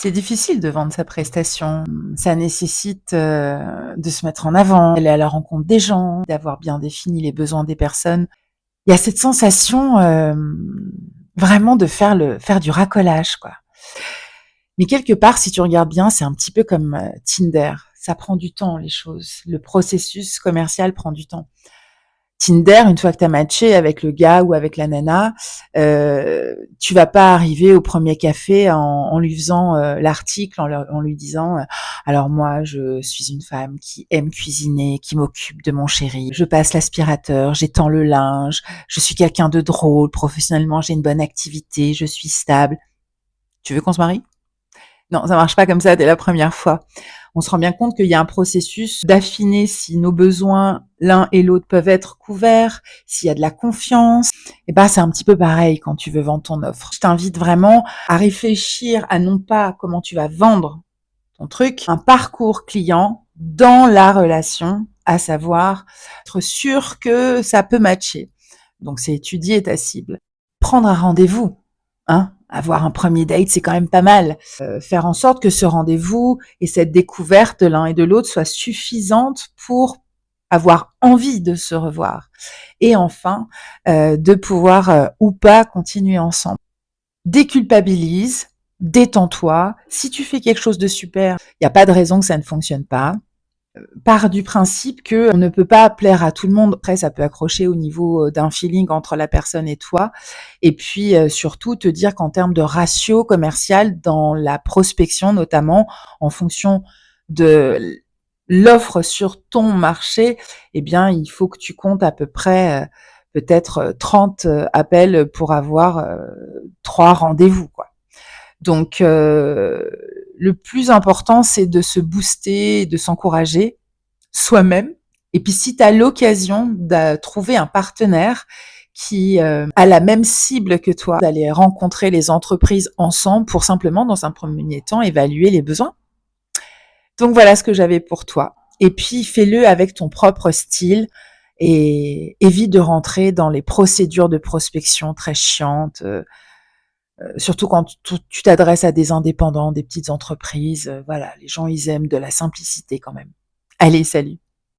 C'est difficile de vendre sa prestation. Ça nécessite, de se mettre en avant, d'aller à la rencontre des gens, d'avoir bien défini les besoins des personnes. Il y a cette sensation, vraiment de faire du racolage, quoi. Mais quelque part, si tu regardes bien, c'est un petit peu comme, Tinder. Ça prend du temps les choses. Le processus commercial prend du temps. Tinder, une fois que tu as matché avec le gars ou avec la nana, tu vas pas arriver au premier café en lui faisant, l'article, en lui disant, «Alors moi, je suis une femme qui aime cuisiner, qui m'occupe de mon chéri, je passe l'aspirateur, j'étends le linge, je suis quelqu'un de drôle, professionnellement, j'ai une bonne activité, je suis stable. Tu veux qu'on se marie?» Non, ça marche pas comme ça dès la première fois. On se rend bien compte qu'il y a un processus d'affiner si nos besoins, l'un et l'autre, peuvent être couverts, s'il y a de la confiance. Et ben, c'est un petit peu pareil quand tu veux vendre ton offre. Je t'invite vraiment à réfléchir à non pas comment tu vas vendre ton truc, un parcours client dans la relation, à savoir être sûr que ça peut matcher. Donc, c'est étudier ta cible. Prendre un rendez-vous, hein. Avoir un premier date, c'est quand même pas mal. Faire en sorte que ce rendez-vous et cette découverte de l'un et de l'autre soit suffisante pour avoir envie de se revoir. Et enfin, de pouvoir ou pas continuer ensemble. Déculpabilise, détends-toi. Si tu fais quelque chose de super, il n'y a pas de raison que ça ne fonctionne pas. Part du principe que on ne peut pas plaire à tout le monde. Après, ça peut accrocher au niveau d'un feeling entre la personne et toi. Et puis, surtout, te dire qu'en termes de ratio commercial, dans la prospection notamment, en fonction de l'offre sur ton marché, eh bien, il faut que tu comptes à peu près, peut-être 30 appels pour avoir 3 rendez-vous, quoi. Donc, le plus important, c'est de se booster, de s'encourager soi-même. Et puis, si tu as l'occasion de trouver un partenaire qui a la même cible que toi, d'aller rencontrer les entreprises ensemble pour simplement, dans un premier temps, évaluer les besoins. Donc, voilà ce que j'avais pour toi. Et puis, fais-le avec ton propre style et évite de rentrer dans les procédures de prospection très chiantes. Surtout quand tu t'adresses à des indépendants, des petites entreprises, voilà, les gens, ils aiment de la simplicité quand même. Allez, salut!